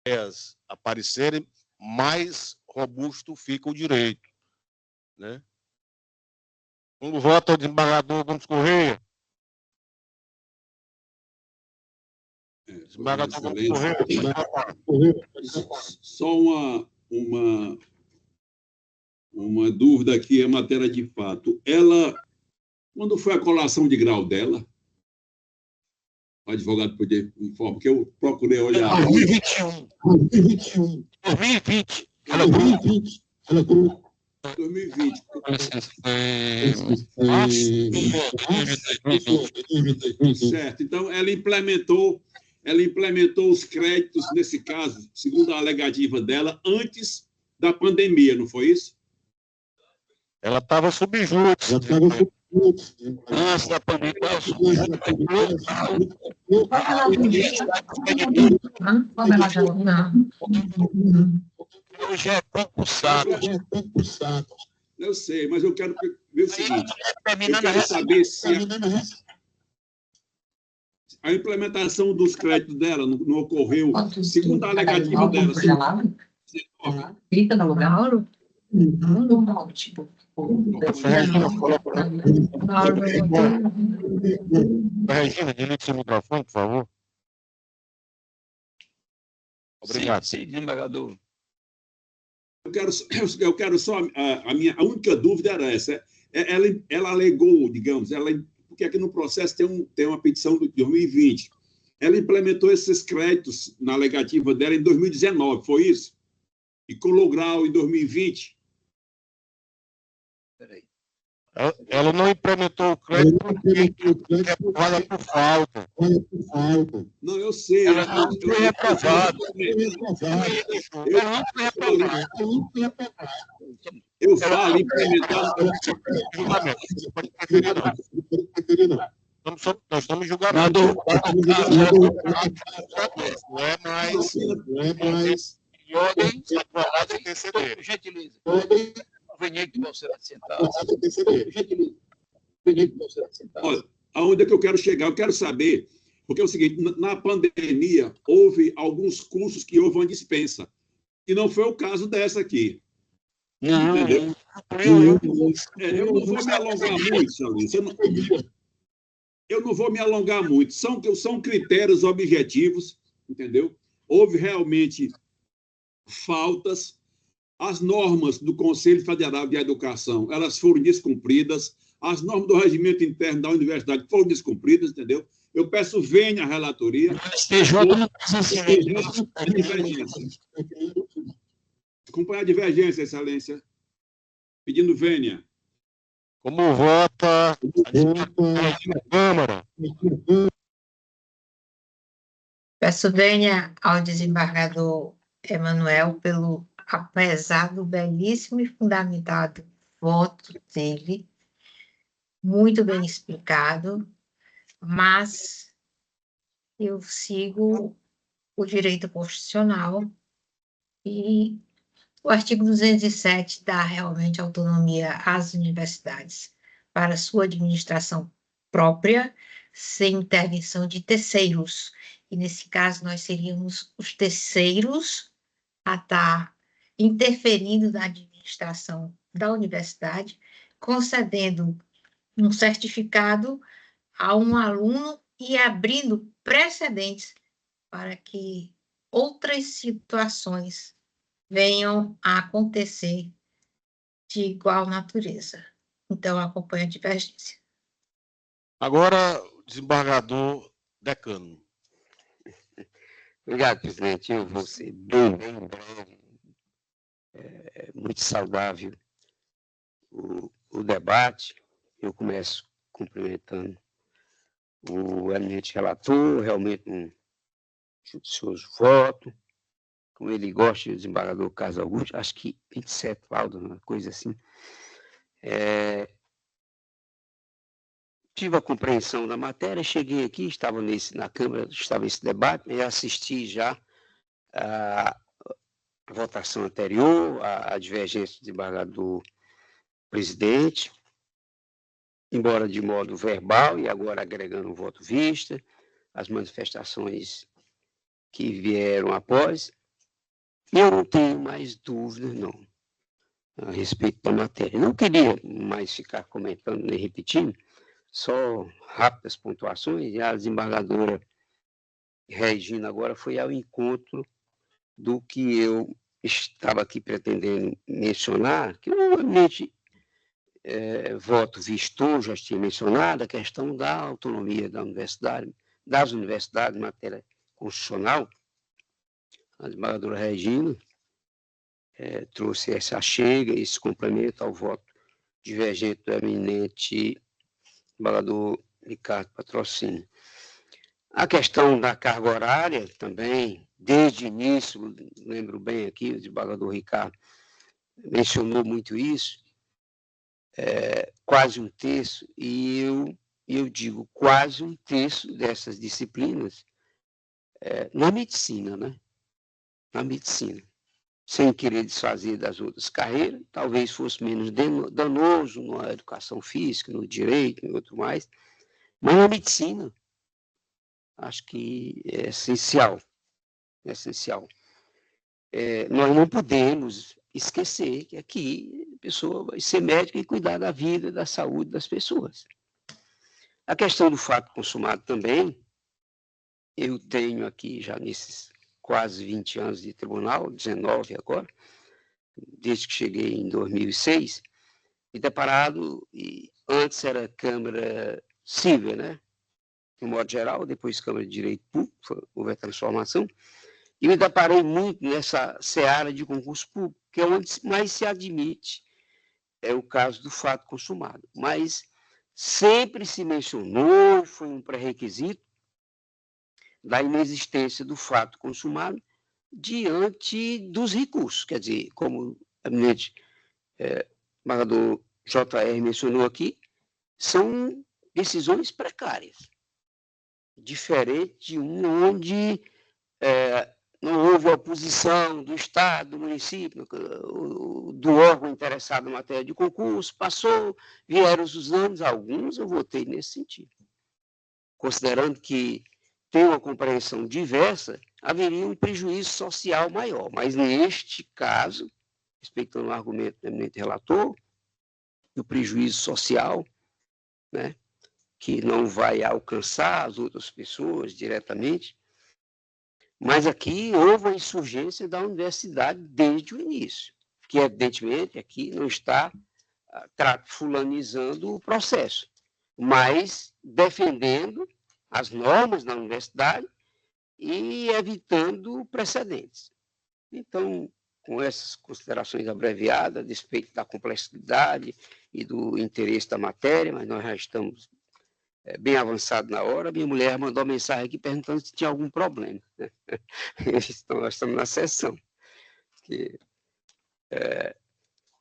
ideias aparecerem, mais robusto fica o direito, né? Como vota o desembargador Gomes Correia? Desembargador Gomes Correia. Só uma dúvida aqui, é matéria de fato. Ela, quando foi a colação de grau dela? O advogado poder informar, porque eu procurei olhar. 2021. 2020. 2020. 2020. Certo. Então, ela implementou os créditos, nesse caso, segundo a alegativa dela, antes da pandemia, não foi isso? Ela estava sob júdice. Antes da pandemia, hoje é concursado. Eu sei, mas eu quero ver o seguinte. Eu quero saber se a implementação dos créditos dela não ocorreu, segundo a alegativa dela. Fica no lugar. Regina, desliga seu microfone, por favor. Obrigado. Sim, desembargador. Eu quero só, a única dúvida era essa. Ela alegou, digamos, porque aqui no processo tem uma petição de 2020. Ela implementou esses créditos na alegativa dela em 2019, foi isso? E colou grau em 2020? Peraí. Ela não implementou o crédito porque é aprovada por falta. Não, eu sei. Ela não foi reprovada. Eu falo implementar. Nós estamos julgando. Não é mais. E ordem, advogados intercederem. Gentileza. Venha que você vai sentar. Olha, aonde é que eu quero chegar? Eu quero saber, porque é o seguinte, na pandemia, houve alguns cursos que houve uma dispensa, e não foi o caso dessa aqui. Não, entendeu? Eu não vou me alongar muito, Salins. Eu não vou me alongar muito. São critérios objetivos, entendeu? Houve realmente faltas. As normas do Conselho Federal de Educação, elas foram descumpridas. As normas do regimento interno da universidade foram descumpridas, entendeu? Eu peço venha à relatoria. Acompanhar a divergência, Excelência. Pedindo venha. Como vota a Câmara? Peço venha ao desembargador Emanuel pelo, apesar do belíssimo e fundamentado voto dele, muito bem explicado, mas eu sigo o direito constitucional e o artigo 207 dá realmente autonomia às universidades para sua administração própria, sem intervenção de terceiros. E, nesse caso, nós seríamos os terceiros a estar interferindo na administração da universidade, concedendo um certificado a um aluno e abrindo precedentes para que outras situações venham a acontecer de igual natureza. Então, acompanho a divergência. Agora, o desembargador Decano. Obrigado, presidente. Eu vou ser bem breve. É muito saudável o debate. Eu começo cumprimentando o eminente relator, realmente um judicioso voto. Como ele gosta, o desembargador Carlos Augusto, acho que 27 laudos, uma coisa assim. Tive a compreensão da matéria, cheguei aqui, estava na Câmara, estava esse debate, e assisti já a votação anterior, a divergência do desembargador presidente, embora de modo verbal, e agora agregando o voto vista, as manifestações que vieram após. Eu não tenho mais dúvidas, não, a respeito da matéria. Não queria mais ficar comentando nem repetindo, só rápidas pontuações, e a desembargadora Regina agora foi ao encontro do que eu estava aqui pretendendo mencionar, que normalmente voto vistou, já tinha mencionado, a questão da autonomia da universidade, das universidades em matéria constitucional. A desembargadora Regina trouxe essa achega, esse complemento ao voto divergente do eminente desembargador Ricardo Patrocínio. A questão da carga horária também, desde o início, lembro bem aqui, o desembargador Ricardo mencionou muito isso, quase um terço, e eu digo quase um terço dessas disciplinas na medicina, né? Na medicina. Sem querer desfazer das outras carreiras, talvez fosse menos danoso na educação física, no direito, em outro mais, mas na medicina, acho que é essencial. É essencial. Nós não podemos esquecer que aqui a pessoa vai ser médica e cuidar da vida, da saúde das pessoas. A questão do fato consumado também, eu tenho aqui já nesses quase 20 anos de tribunal, 19 agora, desde que cheguei em 2006, me deparado, e antes era Câmara Civil, né? De modo geral, depois Câmara de Direito Público, houve a transformação, e me deparei muito nessa seara de concurso público, que é onde mais se admite o caso do fato consumado. Mas sempre se mencionou, foi um pré-requisito da inexistência do fato consumado diante dos recursos. Quer dizer, como o eminente desembargador J.R. mencionou aqui, são decisões precárias, diferente de onde não houve oposição do Estado, do município, do órgão interessado em matéria de concurso, passou, vieram os anos, alguns eu votei nesse sentido. Considerando que tem uma compreensão diversa, haveria um prejuízo social maior. Mas neste caso, respeitando o argumento do eminente relator, o prejuízo social, né, que não vai alcançar as outras pessoas diretamente, mas aqui houve a insurgência da universidade desde o início, que evidentemente aqui não está fulanizando o processo, mas defendendo as normas da universidade e evitando precedentes. Então, com essas considerações abreviadas, a despeito da complexidade e do interesse da matéria, mas nós já estamos bem avançados na hora, minha mulher mandou uma mensagem aqui perguntando se tinha algum problema. Então, nós estamos na sessão.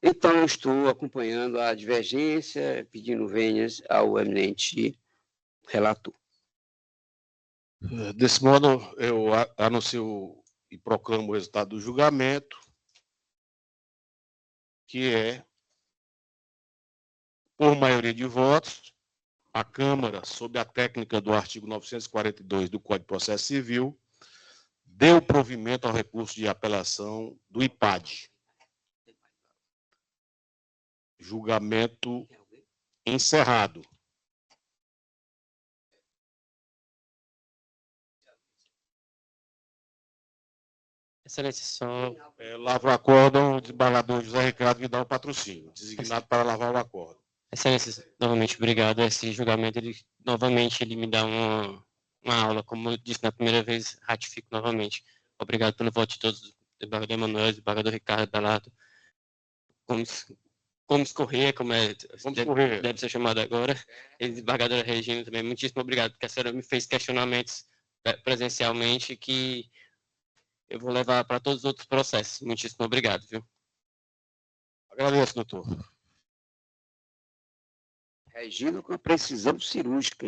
Então, eu estou acompanhando a divergência, pedindo venhas ao eminente relator. Desse modo, eu anuncio e proclamo o resultado do julgamento, que é, por maioria de votos, a Câmara, sob a técnica do artigo 942 do Código de Processo Civil, deu provimento ao recurso de apelação do IPAD. Julgamento encerrado. Excelência, só... Lavra o acórdão o desembargador José Ricardo Vidal Patrocínio, designado para lavar o acórdão. Excelência, novamente obrigado. Esse julgamento, novamente, ele me dá uma aula, como eu disse na primeira vez, ratifico novamente. Obrigado pelo voto de todos, desembargador Emanuel, desembargador Ricardo Belardo. Gomes Corrêa, como deve ser chamado agora, e desembargadora Regina também, muitíssimo obrigado, porque a senhora me fez questionamentos presencialmente que eu vou levar para todos os outros processos. Muitíssimo obrigado, viu? Agradeço, doutor. Regina com a precisão cirúrgica.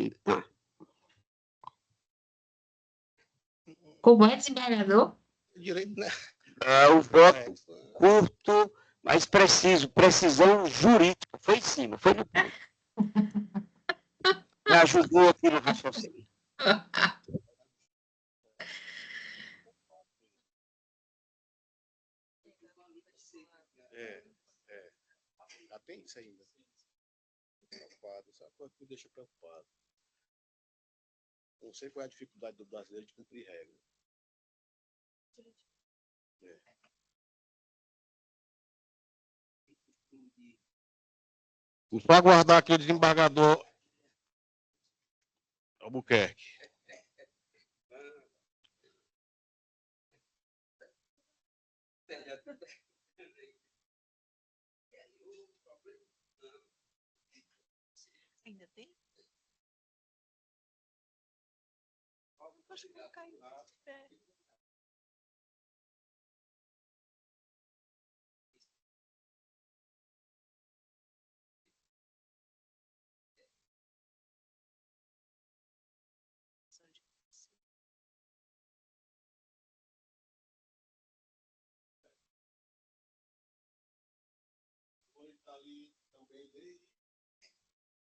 Como é, desembargador? Direito, né? O voto curto, mas preciso. Precisão jurídica. Foi em cima, foi no ponto. Me ajudou aqui no raciocínio. Já tem isso ainda. Preocupado, sabe o que me deixa preocupado? Não sei qual é a dificuldade do brasileiro de cumprir regra. Vamos aguardar aqui o desembargador Albuquerque. Ainda tem? Acho que não caiu. Está ali também desde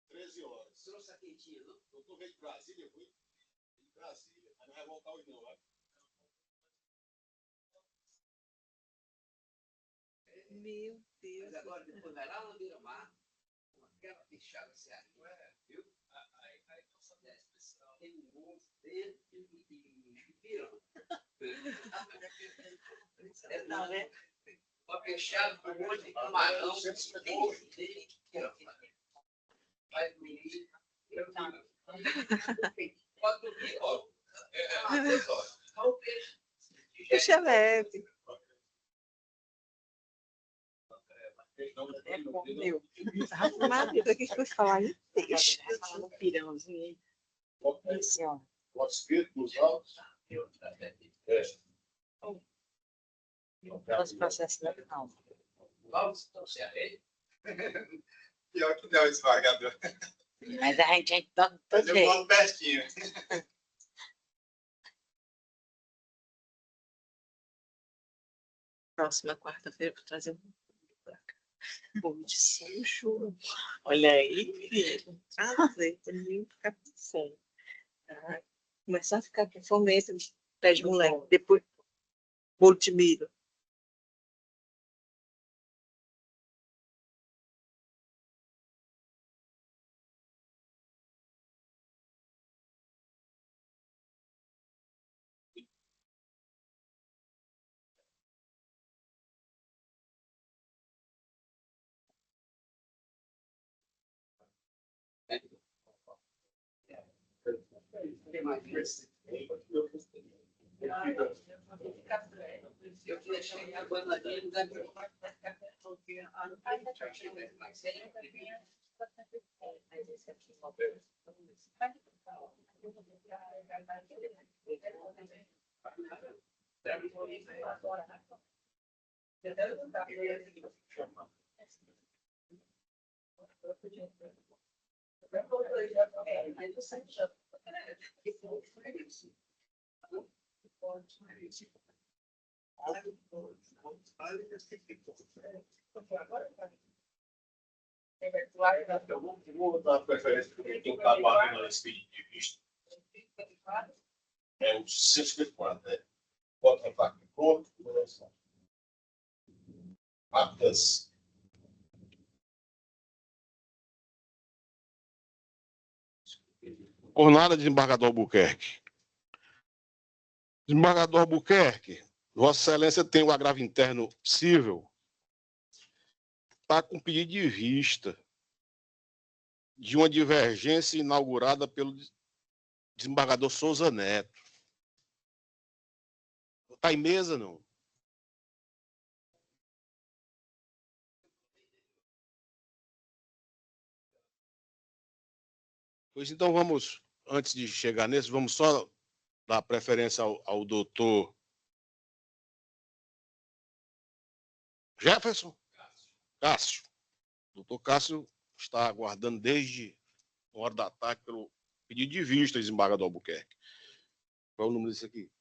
13 horas. Trouxe a quentinha, não? Eu estou veio de Brasília, fui de Brasília. Mas não vai voltar hoje, não, vai? Meu Deus. Mas agora, depois vai lá na beira-mar, com aquela fechada assim, viu? Aí não só tem a expressão. Tem um monte dentro e viram. Não, né? Uma fechada com um monte de camarão. Vai dormir. Pode dormir, ó. O peixe. Puxa leve. Meu. Marido, o que foi falar em peixe? Um pirãozinho aí. Assim, ó. Pode escrito nos autos? Nosso processo legal. Vamos, então, certo aí? Pior que não, esmagador. Mas a gente é todo Mas eu jeito. moro pertinho. Próxima quarta-feira, vou trazer um bolo de sujo. Olha aí, menino. Trazer, para ninguém ficar com fome. Tá? Começar a ficar com fome, entra nos pés de moleque. Depois, bolo de milho. Tem mais isso. Eu deixei a bananinha da Eu vou dar preferência para quem está guardando esse pedido de vista. É o 154, né? Bota a placa pronto. Actas. Por nada, desembargador Albuquerque. Desembargador Albuquerque, Vossa Excelência tem o agravo interno cível. Está com pedido de vista de uma divergência inaugurada pelo desembargador Souza Neto. Está em mesa, não? Pois então vamos, antes de chegar nesse, vamos só dar preferência ao doutor Jefferson Cássio. O doutor Cássio está aguardando desde a hora da tarde pelo pedido de vista, desembargador Albuquerque. Qual é o número disso aqui?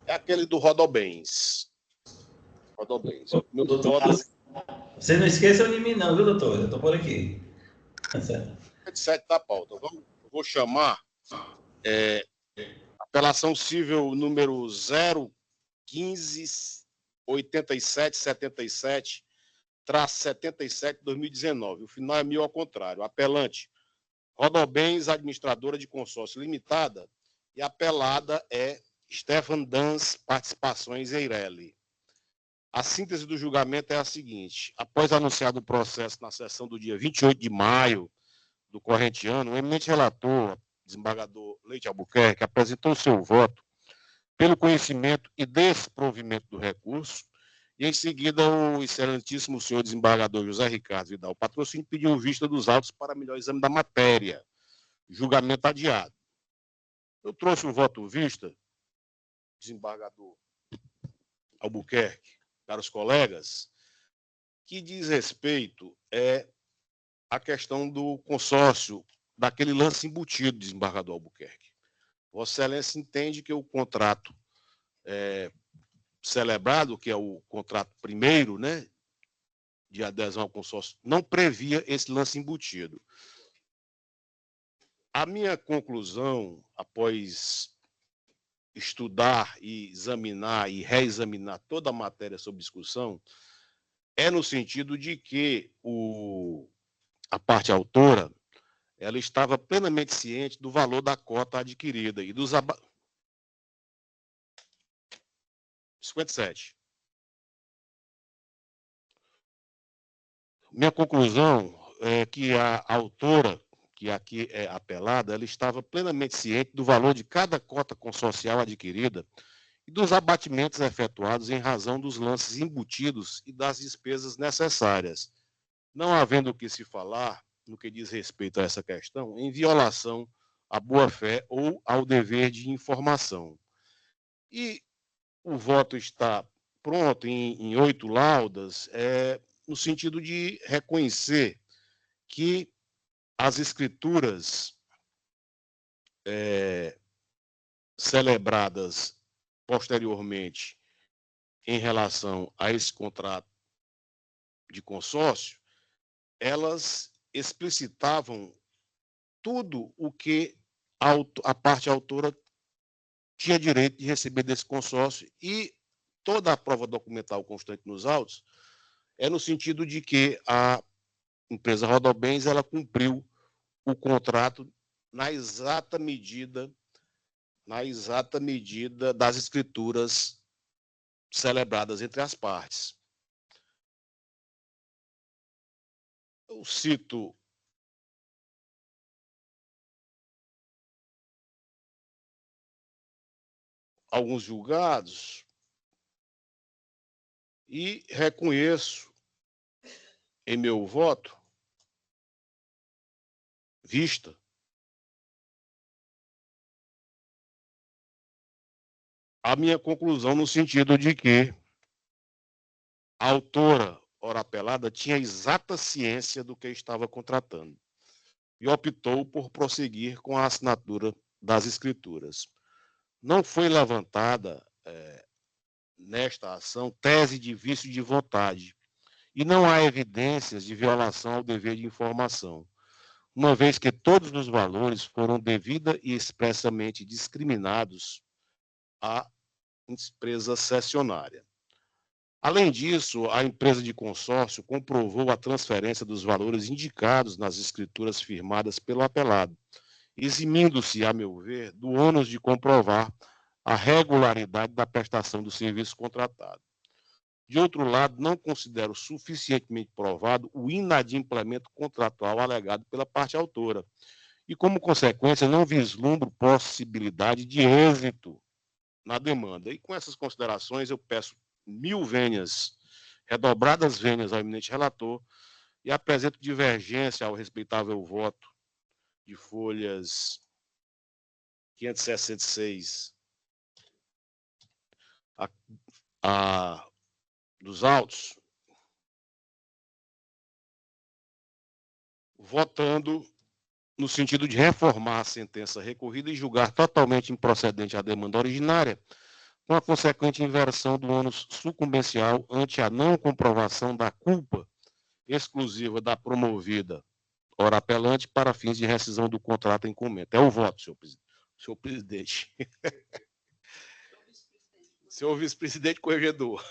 É aquele do Rodobens. Rodobens. Você não esqueça de mim, não, viu, doutor? Eu estou por aqui. Tá certo. 7 da pauta. Vou chamar apelação civil número 158777/77/2019. O final é 1000 ao contrário. Apelante, Rodobens, administradora de consórcio limitada, e apelada é Stefan Dans Participações Eireli. A síntese do julgamento é a seguinte: após anunciado o processo na sessão do dia 28 de maio do corrente ano, o eminente relator, desembargador Leite Albuquerque, apresentou seu voto pelo conhecimento e desprovimento do recurso, e em seguida o excelentíssimo senhor desembargador José Ricardo Vidal Patrocínio pediu vista dos autos para melhor exame da matéria. Julgamento adiado. Eu trouxe um voto vista, desembargador Albuquerque, caros colegas, que diz respeito à questão do consórcio, daquele lance embutido, desembargador Albuquerque. Vossa Excelência entende que o contrato celebrado, que é o contrato primeiro, né, de adesão ao consórcio, não previa esse lance embutido. A minha conclusão, após estudar e examinar e reexaminar toda a matéria sob discussão, é no sentido de que a parte autora ela estava plenamente ciente do valor da cota adquirida e dos 57. Minha conclusão é que a autora, que aqui é apelada, ela estava plenamente ciente do valor de cada cota consorcial adquirida e dos abatimentos efetuados em razão dos lances embutidos e das despesas necessárias, não havendo o que se falar, no que diz respeito a essa questão, em violação à boa-fé ou ao dever de informação. E o voto está pronto em 8 laudas, no sentido de reconhecer que as escrituras celebradas posteriormente em relação a esse contrato de consórcio, elas explicitavam tudo o que a parte autora tinha direito de receber desse consórcio, e toda a prova documental constante nos autos é no sentido de que a empresa Rodobens ela cumpriu o contrato na exata medida das escrituras celebradas entre as partes. Eu cito alguns julgados e reconheço em meu voto vista a minha conclusão no sentido de que a autora, ora apelada, tinha exata ciência do que estava contratando e optou por prosseguir com a assinatura das escrituras. Não foi levantada nesta ação tese de vício de vontade e não há evidências de violação ao dever de informação, uma vez que todos os valores foram devida e expressamente discriminados à empresa cessionária. Além disso, a empresa de consórcio comprovou a transferência dos valores indicados nas escrituras firmadas pelo apelado, eximindo-se, a meu ver, do ônus de comprovar a regularidade da prestação do serviço contratado. De outro lado, não considero suficientemente provado o inadimplemento contratual alegado pela parte autora e, como consequência, não vislumbro possibilidade de êxito na demanda. E com essas considerações, eu peço 1000 vênias, redobradas vênias ao eminente relator, e apresento divergência ao respeitável voto de folhas 566 dos autos, votando no sentido de reformar a sentença recorrida e julgar totalmente improcedente a demanda originária, com a consequente inversão do ônus sucumbencial ante a não comprovação da culpa exclusiva da promovida, ora apelante, para fins de rescisão do contrato em comento. É o voto, senhor presidente. Senhor vice-presidente corregedor.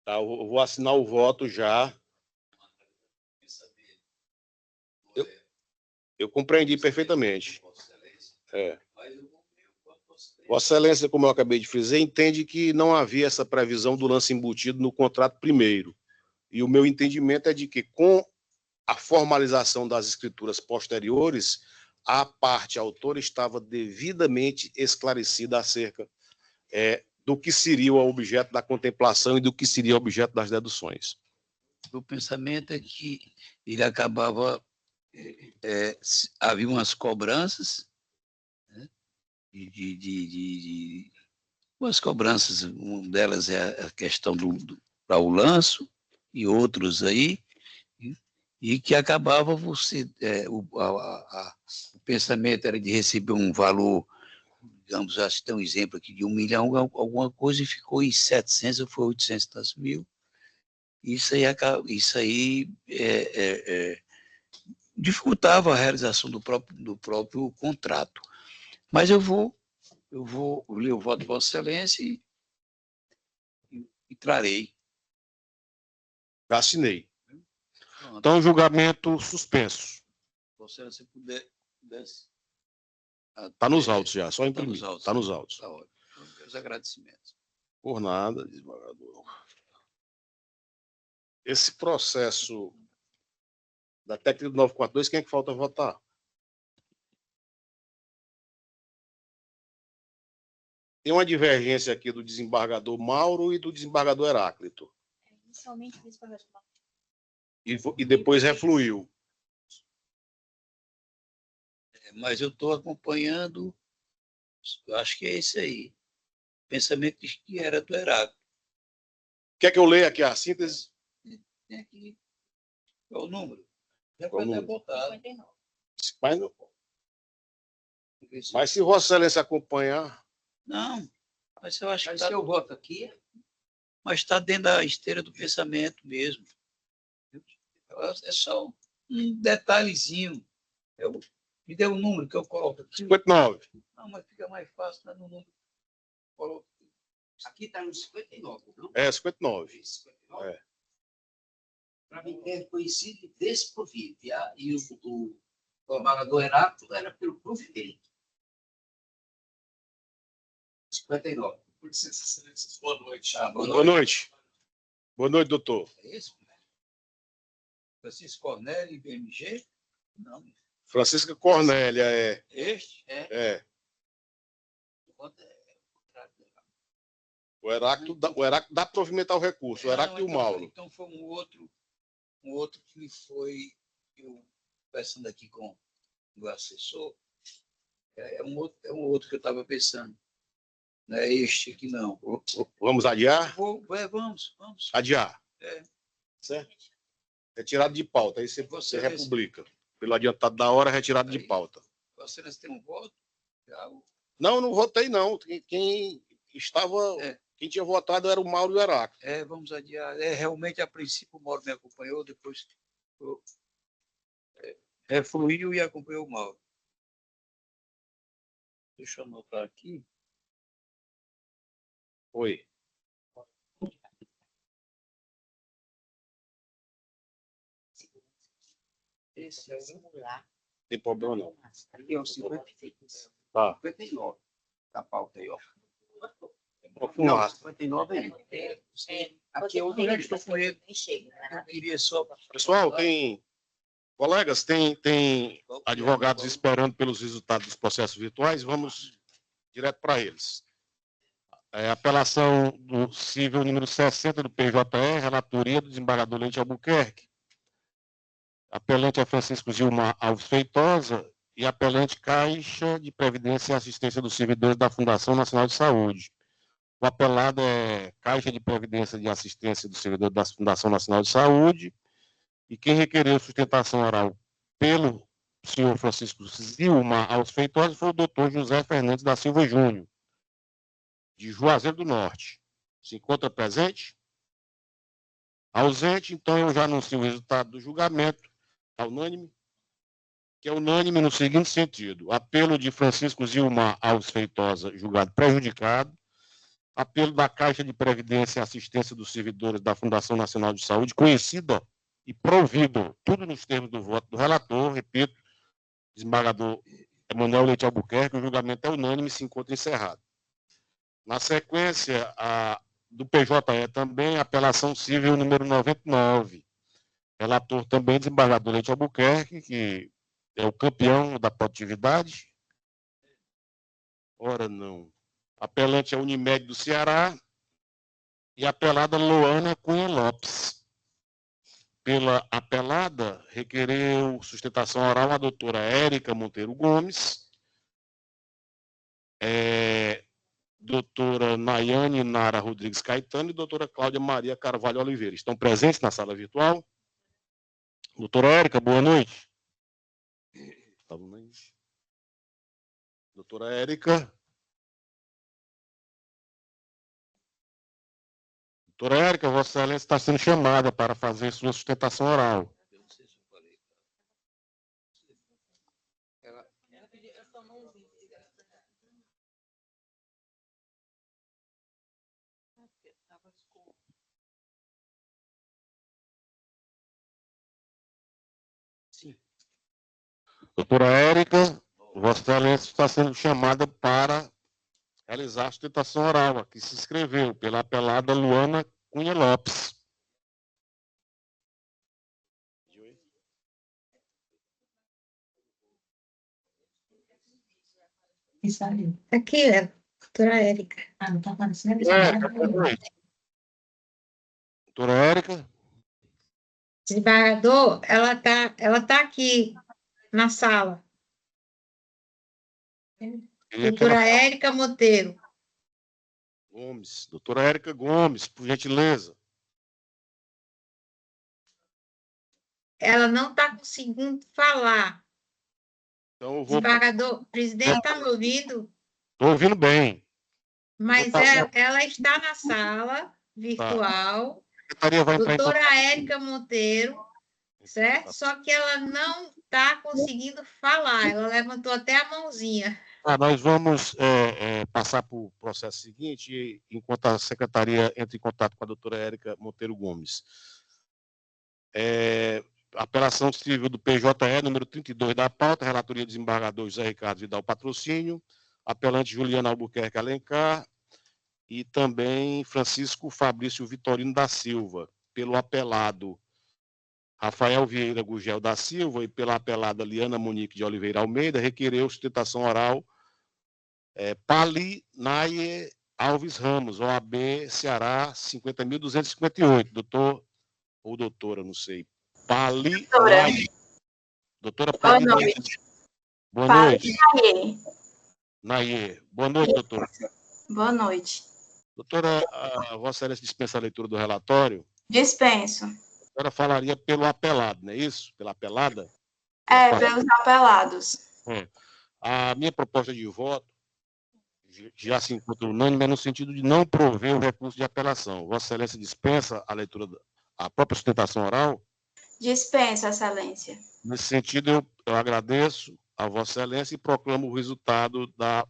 Tá, eu vou assinar o voto já. Eu compreendi perfeitamente. Vossa Excelência, como eu acabei de frisar, entende que não havia essa previsão do lance embutido no contrato primeiro. E o meu entendimento é de que, com a formalização das escrituras posteriores, a parte autora estava devidamente esclarecida acerca do que seria o objeto da contemplação e do que seria o objeto das deduções. O pensamento é que ele acabava... havia umas cobranças, né, umas cobranças, uma delas é a questão para o lanço e outros aí, e que acabava você, o pensamento era de receber um valor, digamos, acho que tem um exemplo aqui de 1 milhão, alguma coisa, e ficou em 700 ou foi 800 mil. Isso aí dificultava a realização do próprio contrato. Mas eu vou ler o voto de Vossa Excelência e trarei. Já assinei. Pronto. Então, julgamento suspenso. Vossa Excelência pudesse... Está nos autos já, só imprimir. Está nos autos. Está ótimo. Meus agradecimentos. Por nada, desembargador. Esse processo da técnica do 942, quem é que falta votar? Tem uma divergência aqui do desembargador Mauro e do desembargador Heráclito. Inicialmente, o desembargador Mauro. E depois refluiu. Mas eu estou acompanhando, eu acho que é esse aí. O pensamento que era do Heráclito. Quer que eu leia aqui a síntese? Tem aqui. Qual o número? Já Qual o pode ter número? botado. Mas se Vossa Excelência acompanhar... Não, mas eu acho que Mas se eu voto aqui... Mas está dentro da esteira do pensamento mesmo. É só um detalhezinho. Me dê um número que eu coloco aqui. 59. Não, mas fica mais fácil, né, no número. Aqui está no 59, não? 59. 59. Para mim, é conhecido e desprovido. E o desembargador Heráclito era pelo provimento. 59. Por licença, excelências. Boa noite. Boa noite. Boa noite, doutor. É isso? Francisco Cornélio, BMG? Não. Francisca Cornélia, é. Este? É. O Heráclito dá provimentar o recurso, o Heráclito e o Mauro. Então foi um outro que foi, eu conversando aqui com o assessor, é um outro que eu estava pensando. Não é este aqui, não. Vamos adiar? Vamos. Adiar. É. Certo? Retirado de pauta, aí você republica. Pelo adiantado da hora, retirado de pauta. Você tem um voto? Não, não votei, não. Quem tinha votado era o Mauro e o Heráclito. Vamos adiar. Realmente, a princípio, o Mauro me acompanhou, depois refluiu e acompanhou o Mauro. Deixa eu anotar aqui. Oi. Esse é o simular. Tem problema, não. Aqui é o 59. Tá. 59. Da pauta aí, ó. Não, 59 aí. Aqui é o que estou com ele. Eu queria só... Pessoal, colegas, tem advogados esperando pelos resultados dos processos virtuais. Vamos direto para eles. Apelação do cível número 60 do PJR, relatoria do desembargador Leite Albuquerque. Apelante é Francisco Gilmar Alves Feitosa e apelante Caixa de Previdência e Assistência dos Servidores da Fundação Nacional de Saúde. O apelado é Caixa de Previdência e Assistência dos Servidores da Fundação Nacional de Saúde, e quem requereu sustentação oral pelo senhor Francisco Gilmar Alves Feitosa foi o doutor José Fernandes da Silva Júnior, de Juazeiro do Norte. Se encontra presente? Ausente, então eu já anuncio o resultado do julgamento. Unânime. que é unânime no seguinte sentido: apelo de Francisco Zilmar Alves Feitosa, julgado prejudicado, apelo da Caixa de Previdência e Assistência dos Servidores da Fundação Nacional de Saúde, conhecida e provido, tudo nos termos do voto do relator, repito, desembargador Emanuel Leite Albuquerque, o julgamento é unânime e se encontra encerrado. Na sequência, do PJE também, apelação civil número 99. Relator também, desembargador Leite Albuquerque, que é o campeão da produtividade. Ora, não. Apelante é Unimed do Ceará e apelada Loana Cunha Lopes. Pela apelada, requereu sustentação oral a doutora Érica Monteiro Gomes, doutora Nayane Nara Rodrigues Caetano e doutora Cláudia Maria Carvalho Oliveira. Estão presentes na sala virtual? Doutora Érica, boa noite. Doutora Érica. Doutora Érica, Vossa Excelência está sendo chamada para fazer sua sustentação oral. Sim. Doutora Érica, Vossa Excelência está sendo chamada para realizar a sustentação oral, que se inscreveu pela apelada Luana Cunha Lopes. Aqui, doutora Érica. Ah, não está aparecendo? Doutora Érica. Desembargador, ela tá aqui na sala. Doutora Érica Monteiro. Gomes. Doutora Érica Gomes, por gentileza. Ela não está conseguindo falar. Então, eu vou... Desembargador, o presidente está me ouvindo? Estou ouvindo bem. Mas ela está na sala virtual. Tá. Doutora Érica Monteiro, certo? Só que ela não está conseguindo falar. Ela levantou até a mãozinha. Nós vamos passar para o processo seguinte, enquanto a secretaria entra em contato com a doutora Érica Monteiro Gomes. Apelação civil do PJE, número 32 da pauta, relatoria do desembargador José Ricardo Vidal Patrocínio, apelante Juliana Albuquerque Alencar e também Francisco Fabrício Vitorino da Silva, pelo apelado Rafael Vieira Gugel da Silva e pela apelada Liana Monique de Oliveira Almeida, requereu sustentação oral Pali Naye Alves Ramos, OAB Ceará 50.258, doutor ou doutora, não sei. Pali Naye. Doutora Pali Naye. Boa noite. Naye. Boa noite, doutora. Boa noite. Doutora, Vossa Excelência dispensa a leitura do relatório? Dispenso. A senhora falaria pelo apelado, não é isso? Pela apelada? Pelos apelados. A minha proposta de voto já se encontra unânime no sentido de não prover o recurso de apelação. Vossa Excelência dispensa a leitura, a própria sustentação oral? Dispenso, Excelência. Nesse sentido, eu agradeço a Vossa Excelência e proclamo o resultado da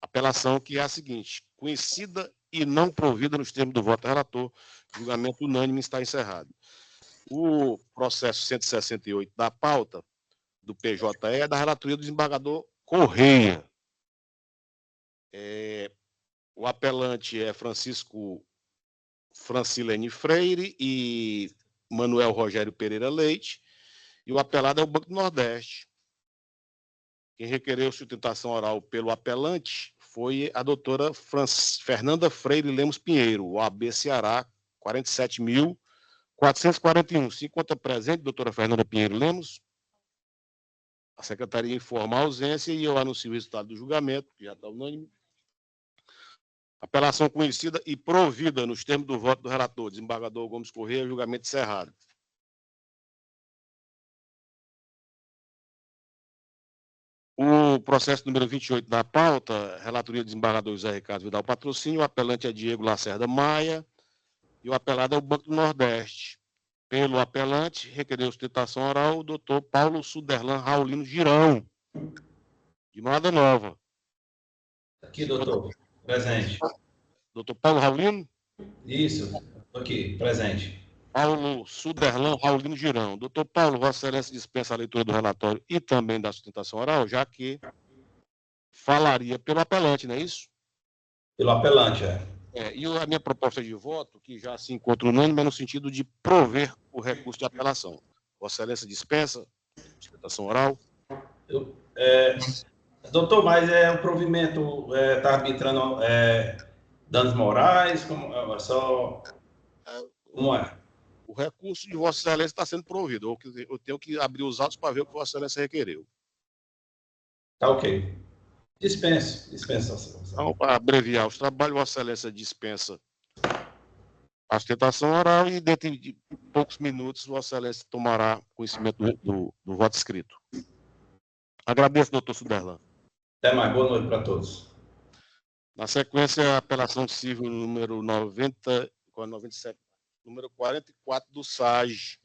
apelação, que é a seguinte: conhecida e não provida nos termos do voto do relator, julgamento unânime está encerrado. O processo 168 da pauta do PJE é da relatoria do desembargador Correia. O apelante é Francisco Francilene Freire e Manuel Rogério Pereira Leite, e o apelado é o Banco do Nordeste. Quem requereu sustentação oral pelo apelante foi a doutora Fernanda Freire Lemos Pinheiro, OAB Ceará 47.441. Se encontra presente, doutora Fernanda Pinheiro Lemos? A secretaria informa a ausência e eu anuncio o resultado do julgamento, que já está unânime. Apelação conhecida e provida nos termos do voto do relator, desembargador Gomes Correia, julgamento encerrado. O processo número 28 da pauta, relatoria do desembargador José Ricardo Vidal Patrocínio, o apelante é Diego Lacerda Maia e o apelado é o Banco do Nordeste. Pelo apelante, requereu sustentação oral o doutor Paulo Suderlan Raulino Girão, de Morada Nova. Aqui, doutor. Presente. Doutor Paulo Raulino? Isso. Aqui, presente. Paulo Suderlan Raulino Girão. Doutor Paulo, Vossa Excelência dispensa a leitura do relatório e também da sustentação oral, já que falaria pelo apelante, não é isso? Pelo apelante, é. E a minha proposta de voto, que já se encontra unânime, é no sentido de prover o recurso de apelação. Vossa Excelência dispensa sustentação oral? Doutor, mas o provimento está arbitrando danos morais? Como é? O recurso de Vossa Excelência está sendo provido. Eu tenho que abrir os autos para ver o que Vossa Excelência requereu. Tá ok. Dispensa. Então, para abreviar os trabalhos, Vossa Excelência dispensa a sustentação oral e, dentro de poucos minutos, Vossa Excelência tomará conhecimento do voto escrito. Agradeço, doutor Suderlan. Até mais. Boa noite para todos. Na sequência, a apelação civil número 97, número 44 do SAG.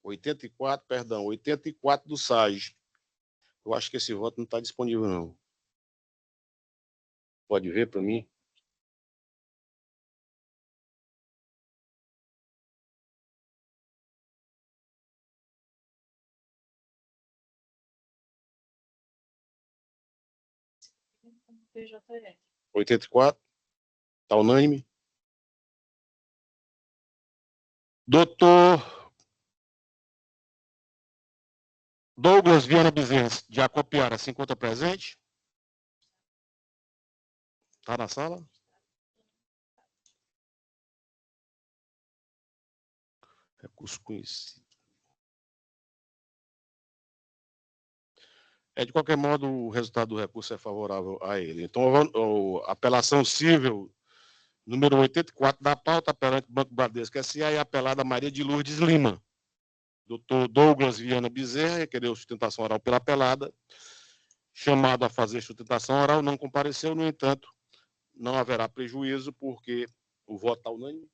84 do SAG. Eu acho que esse voto não está disponível, não. Pode ver para mim? PJE. 84. Está unânime. Doutor Douglas Viana Bezerra, de Acopiara, se encontra presente? Está na sala? Recurso conhecido. De qualquer modo, o resultado do recurso é favorável a ele. Então, a apelação civil número 84 da pauta, apelante Banco Bradesco S.A. e apelada Maria de Lourdes Lima. Doutor Douglas Viana Bezerra requereu sustentação oral pela apelada. Chamado a fazer sustentação oral, não compareceu, no entanto, não haverá prejuízo, porque o voto está unânime.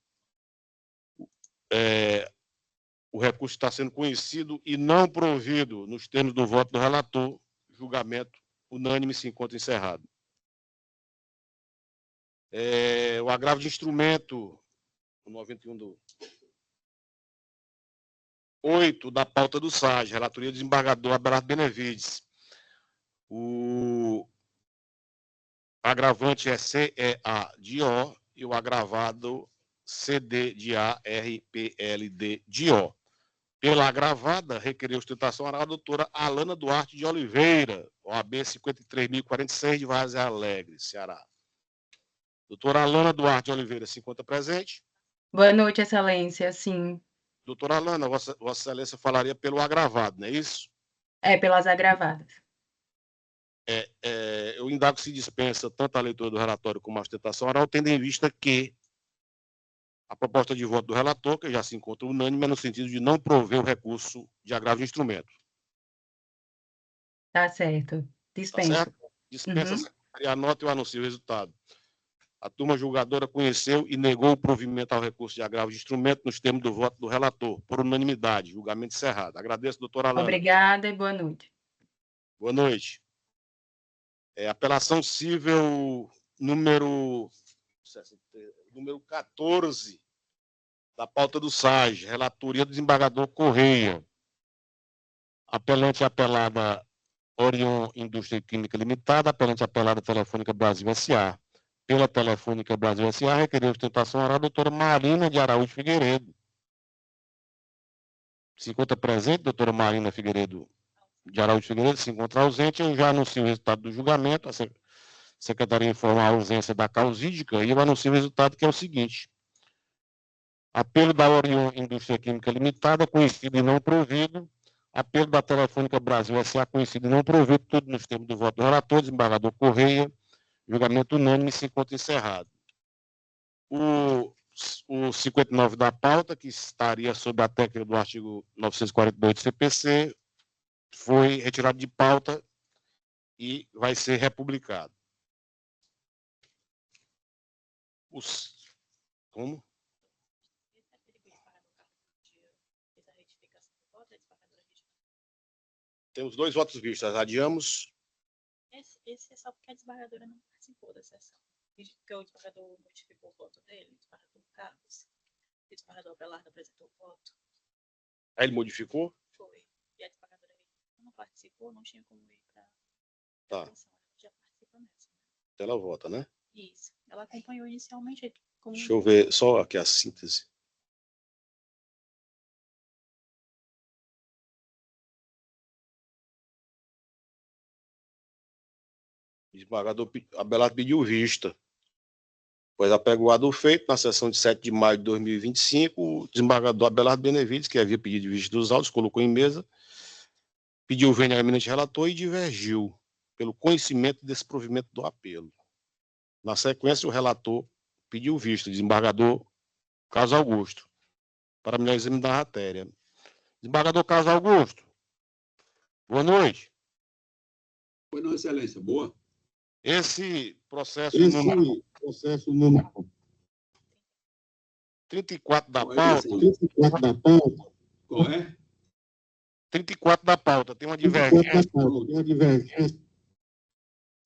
O recurso está sendo conhecido e não provido nos termos do voto do relator. Julgamento unânime se encontra encerrado. O agravo de instrumento, o 91 do 8 da pauta do SAG, relatoria do desembargador Abelardo Benevides. O agravante é CEA de O e o agravado CD de A, RPLD de O. Pela agravada, requereu sustentação oral a doutora Alana Duarte de Oliveira, OAB 53.046 de Várzea Alegre, Ceará. Doutora Alana Duarte de Oliveira, se encontra presente? Boa noite, Excelência. Sim. Doutora Alana, Vossa Excelência falaria pelo agravado, não é isso? Pelas agravadas. Eu indago se dispensa tanto a leitura do relatório como a sustentação oral, tendo em vista que a proposta de voto do relator, que já se encontra unânime, é no sentido de não prover o recurso de agravo de instrumento. Tá certo. Dispensa. Tá certo? Dispensa, secretaria, anota e eu anuncio o resultado. A turma julgadora conheceu e negou o provimento ao recurso de agravo de instrumento nos termos do voto do relator, por unanimidade. Julgamento encerrado. Agradeço, doutora Alana. Obrigada e boa noite. Boa noite. Apelação civil número 14 da pauta do SAG, relatoria do desembargador Correia. Apelante apelada Orion Indústria Química Limitada, apelante apelada Telefônica Brasil S.A. Pela Telefônica Brasil S.A., requereu sustentação oral a doutora Marina de Araújo Figueiredo. Se encontra presente, doutora Marina Figueiredo de Araújo Figueiredo, se encontra ausente. Eu já anuncio o resultado do julgamento. A secretaria informa a ausência da causídica e eu anuncio o resultado, que é o seguinte. Apelo da Orion Indústria Química Limitada, conhecido e não provido. Apelo da Telefônica Brasil S.A., conhecido e não provido, tudo nos termos do voto do relator, desembargador Correia. Julgamento unânime, se encontra encerrado. O 59 da pauta, que estaria sob a técnica do artigo 942 do CPC, foi retirado de pauta e vai ser republicado. Como? Temos 2 votos vistos. Adiamos. Esse é só porque a desembargadora não participou da sessão. Porque o desembargador modificou o voto dele, o desembargador Carlos. O desembargador Abelardo apresentou o voto. Aí ele modificou? Foi. E a desembargadora não participou, não tinha como ir para Tá. a sessão. Ela já participa nessa. Ela vota, né? Isso. Ela acompanhou inicialmente. Deixa eu ver só aqui a síntese. O desembargador Abelardo pediu vista. Pois apregoado o feito, na sessão de 7 de maio de 2025, o desembargador Abelardo Benevides, que havia pedido vista dos autos, colocou em mesa, pediu vênia ao eminente relator e divergiu pelo conhecimento desse provimento do apelo. Na sequência, o relator pediu vista, o desembargador Carlos Augusto, para melhor exame da matéria. Desembargador Carlos Augusto, boa noite. Boa noite, excelência. Boa. Esse processo número 34 da pauta. 34 da pauta. Qual é? 34 da pauta. Tem uma divergência.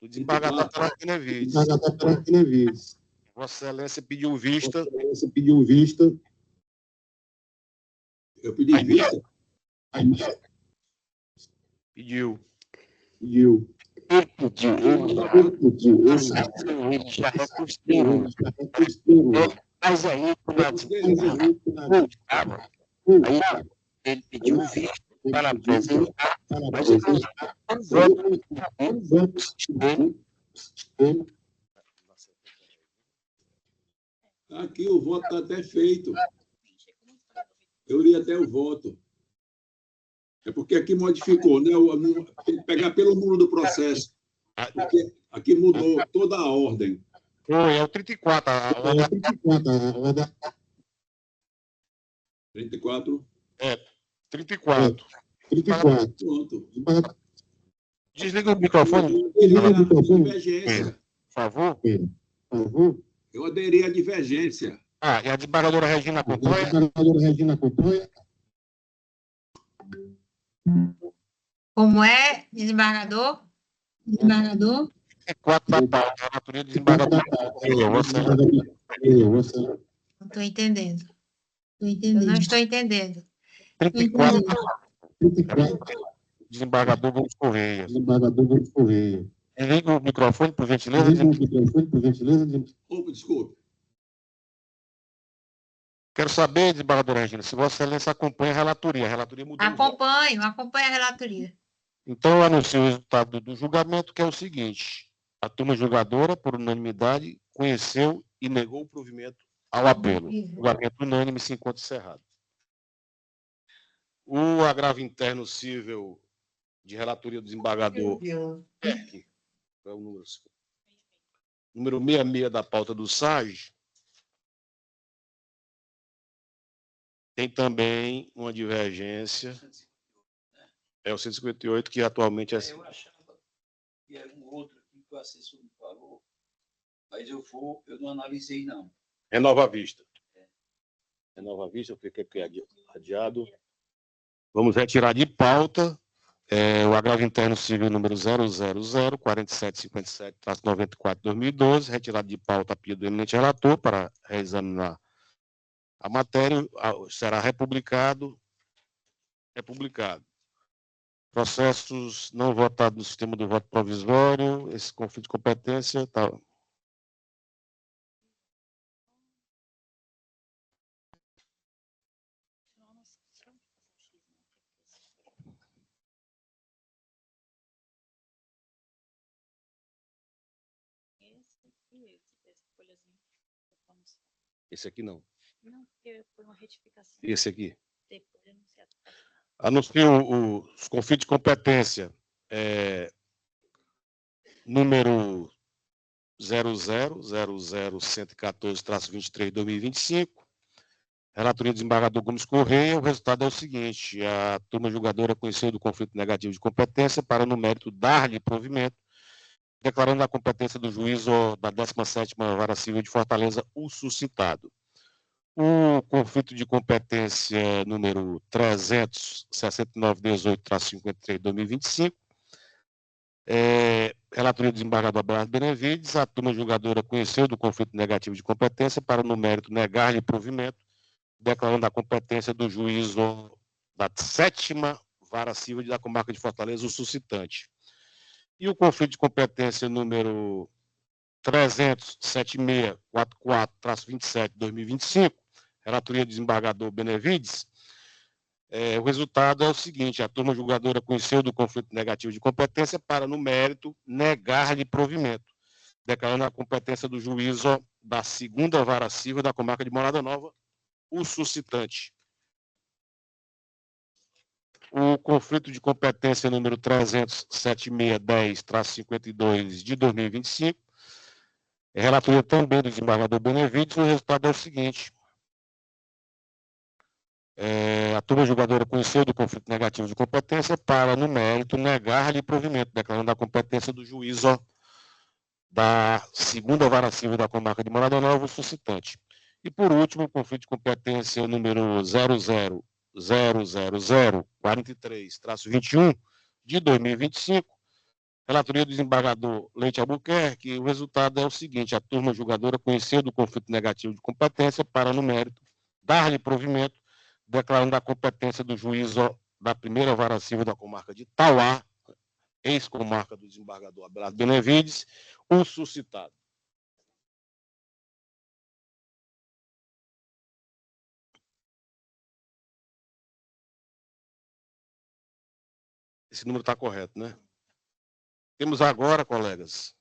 Do desembargador Benevides. Vossa Excelência pediu vista. Eu pedi vista? Pediu. Ele já recursou. Mas aí, aí ele pediu vista para apresentar, mas aqui o voto está até feito. Eu li até o voto. É porque aqui modificou, né? Tem que pegar pelo número do processo. Porque aqui mudou toda a ordem. É o 34. 34? É, 34. Pronto. Desliga o microfone. Divergência. Por favor. Eu aderi à divergência. E a desembargadora Regina acompanha? Como é, desembargador? 34 da pauta, a relatoria do desembargador. Não estou entendendo. Eu não estou entendendo. 34. Desembargador Gomes Correia. Desliga o microfone, por gentileza. Opa, desculpe. Quero saber, desembargadora Regina, se Vossa Excelência acompanha a relatoria. A relatoria mudou. Acompanho a relatoria. Então, eu anuncio o resultado do julgamento, que é o seguinte: a turma julgadora, por unanimidade, conheceu e negou o provimento ao apelo. O julgamento unânime se encontra encerrado. O agravo interno cível de relatoria do desembargador Perk, é o número 66 da pauta do SAG, tem também uma divergência. É o 158, que atualmente é... Eu achava que era um outro aqui que o assessor me falou, mas eu não analisei, não. Renova a vista. Renova a vista, fica aqui adiado. Vamos retirar de pauta o agravo interno civil número 000-4757-94-2012, retirado de pauta a pedido do eminente relator para reexaminar a matéria, será republicado. Processos não votados no sistema do voto provisório, esse conflito de competência, tá. Esse aqui não. Não, porque foi uma retificação. Esse aqui. Depois anunciado. Anuncio os conflitos de competência número 0000114-23/2025, relatoria do desembargador Gomes Correia. O resultado é o seguinte: a turma julgadora conheceu do conflito negativo de competência para, no mérito, dar-lhe provimento, declarando a competência do juízo da 17ª Vara Civil de Fortaleza o suscitado. O conflito de competência número 369-18-53-2025, relatoria do desembargador Abelardo Benevides, a turma julgadora conheceu do conflito negativo de competência para, no mérito, negar-lhe provimento, declarando a competência do juízo da 7ª Vara Civil da Comarca de Fortaleza, o suscitante. E o conflito de competência número 376-44-27-2025, relatoria do desembargador Benevides, o resultado é o seguinte: a turma julgadora conheceu do conflito negativo de competência para, no mérito, negar-lhe provimento, declarando a competência do juízo da 2ª Vara Civil da Comarca de Morada Nova, o suscitante. O conflito de competência número 376-10-52 de 2025, relatoria também do desembargador Benevides, o resultado é o seguinte: a turma julgadora conheceu do conflito negativo de competência para, no mérito, negar-lhe provimento, declarando a competência do juízo da 2ª Vara Civil da Comarca de Morada Nova, o suscitante. E, por último, o conflito de competência número 00043-21 de 2025, relatoria do desembargador Leite Albuquerque, o resultado é o seguinte: a turma julgadora conheceu do conflito negativo de competência para, no mérito, dar-lhe provimento, declarando a competência do juízo da 1ª Vara Civil da Comarca de Tauá, ex-comarca do desembargador Abelardo Benevides, o suscitado. Esse número está correto, né? Temos agora, colegas,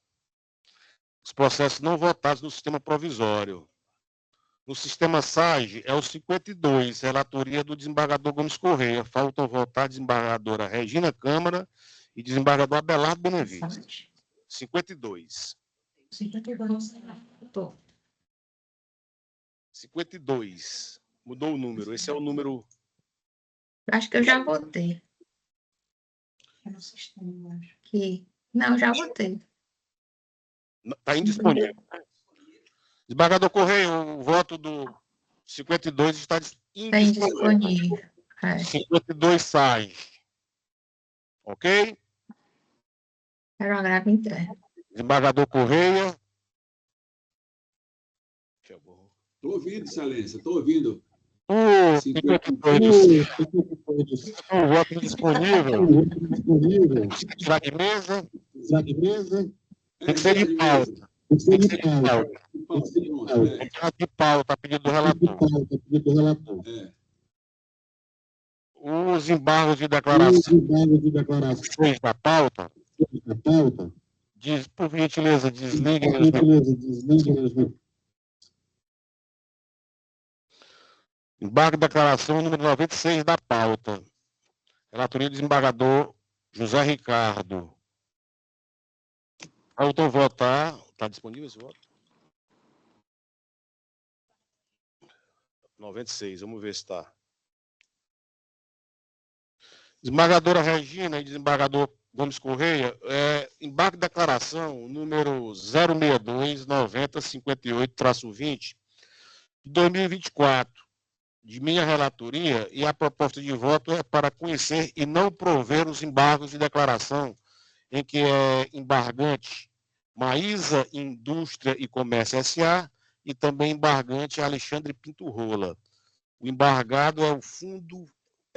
os processos não votados no sistema provisório. No sistema SAGE é o 52, relatoria do desembargador Gomes Correia. Faltam votar a desembargadora Regina Câmara e desembargador Abelardo Benevides. 52. 52. Mudou o número. Esse é o número... Acho que eu já votei. Aqui. Não, já votei. Está indisponível. Desembargador Correia, o voto do 52 está indisponível. 52 sai. Ok? Era uma grave interna. Desembargador Correia. Estou ouvindo, excelência, estou ouvindo. O 52 o voto disponível. Será de mesa? Tem que ser de pauta. Tem que ser de pauta. De pauta, a pedido do relator. Os embargos de declaração da pauta, por gentileza, desliguem os microfones. Embargo de declaração número 96 da pauta. Relatoria do desembargador José Ricardo. Faltam votar. Está disponível esse voto? 96, vamos ver se está. Desembargadora Regina e desembargador Gomes Correia, embargo de declaração número 062-9058-20, de 2024, de minha relatoria, e a proposta de voto é para conhecer e não prover os embargos de declaração em que é embargante Maísa Indústria e Comércio S.A. e também embargante Alexandre Pinto Rola. O embargado é o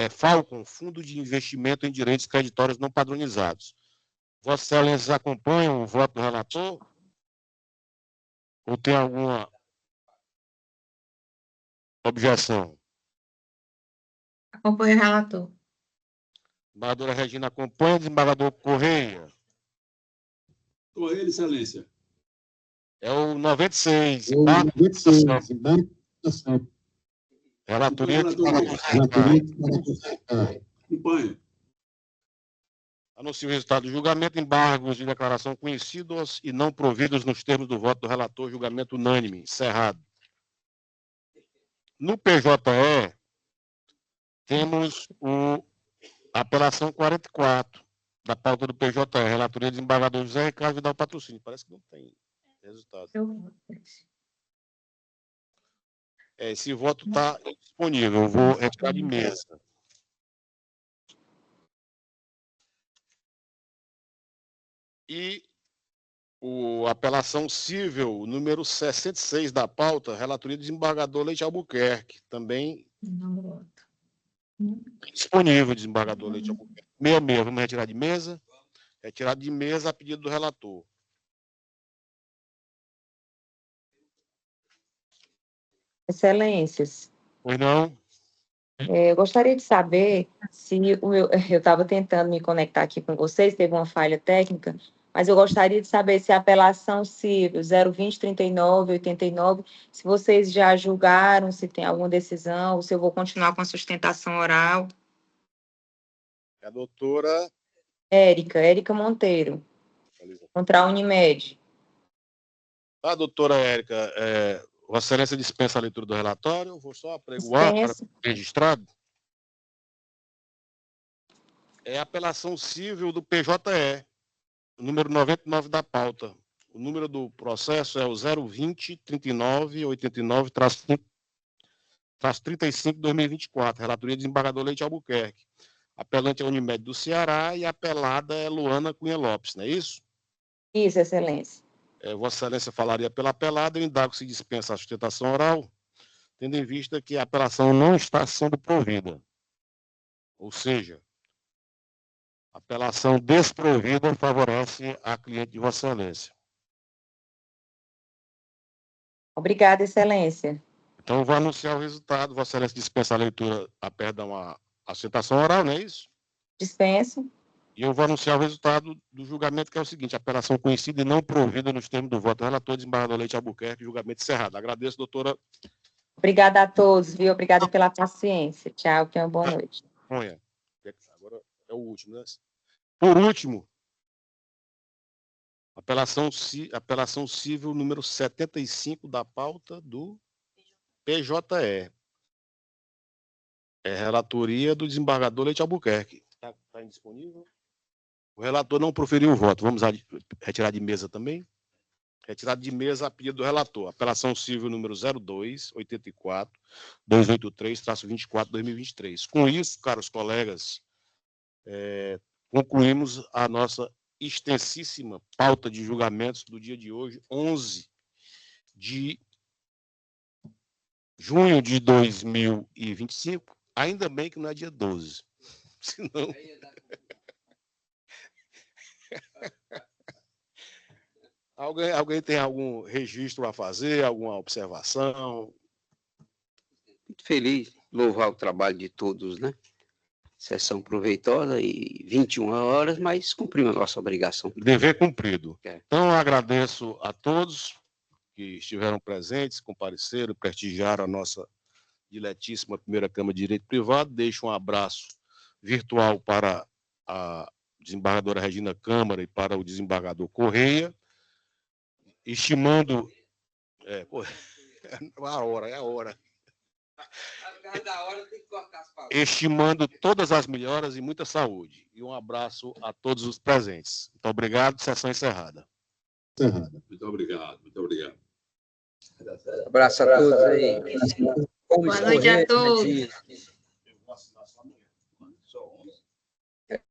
Falcon, Fundo de Investimento em Direitos Creditórios Não Padronizados. Vossas Excelências acompanham o voto do relator? Ou tem alguma objeção? Acompanho o relator. Desembargadora Regina acompanha. Desembargador Correia. Com ele, excelência. É o 96. Relatoria de acompanha. Anuncio o resultado do julgamento. Embargos de declaração conhecidos e não providos nos termos do voto do relator. Julgamento unânime. Encerrado. No PJE, temos a apelação 44 da pauta do PJE. Relatoria do desembargador José Ricardo Vidal Patrocínio. Parece que não tem resultado. Esse voto está disponível. Eu vou retirar de mesa. E a apelação civil número 66 da pauta, relatoria do desembargador Leite Albuquerque. Também Não voto. disponível, desembargador Leite Albuquerque. 66, vamos retirar de mesa? Retirado de mesa a pedido do relator. Excelências. Pois não? Eu gostaria de saber se eu estava tentando me conectar aqui com vocês, teve uma falha técnica, mas eu gostaria de saber se a apelação civil 0203989, se vocês já julgaram, se tem alguma decisão, ou se eu vou continuar com a sustentação oral. É a doutora Érica Monteiro, contra a Unimed. Tá, doutora Érica, Vossa Excelência dispensa a leitura do relatório, eu vou só apregoar para ser registrado. É a apelação civil do PJE, número 99 da pauta. O número do processo é o 020-3989-35-2024, relatoria do desembargador Leite Albuquerque. Apelante é a Unimed do Ceará e a apelada é Luana Cunha Lopes, não é isso? Isso, Excelência. Vossa Excelência falaria pela apelada, eu indago se dispensa a sustentação oral, tendo em vista que a apelação não está sendo provida. Ou seja, a apelação desprovida favorece a cliente de Vossa Excelência. Obrigada, Excelência. Então, eu vou anunciar o resultado. Vossa Excelência dispensa a leitura, a sustentação oral, não é isso? Dispenso. E eu vou anunciar o resultado do julgamento, que é o seguinte: apelação conhecida e não provida nos termos do voto. Relator, desembargador Leite Albuquerque, julgamento encerrado. Agradeço, doutora. Obrigada a todos, viu? Obrigada pela paciência. Tchau, tenha uma boa noite. Agora é o último, né? Por último, apelação civil número 75 da pauta do PJE. É relatoria do desembargador Leite Albuquerque. Está indisponível? O relator não proferiu o voto. Vamos retirar de mesa também? Retirado de mesa a pedido do relator. Apelação civil número 02-84-283-24-2023. Com isso, caros colegas, concluímos a nossa extensíssima pauta de julgamentos do dia de hoje, 11 de junho de 2025. Ainda bem que não é dia 12. Senão... Alguém tem algum registro a fazer, alguma observação? Muito feliz, louvar o trabalho de todos, né? Sessão proveitosa e 21 horas, mas cumprimos a nossa obrigação. Dever cumprido. Então, eu agradeço a todos que estiveram presentes, compareceram, prestigiaram a nossa diletíssima primeira Câmara de Direito Privado. Deixo um abraço virtual para a desembargadora Regina Câmara e para o desembargador Correia, estimando... é a hora. Estimando todas as melhoras e muita saúde. E um abraço a todos os presentes. Muito obrigado, sessão encerrada. Muito obrigado, muito obrigado. Abraço a todos aí. Boa noite a todos.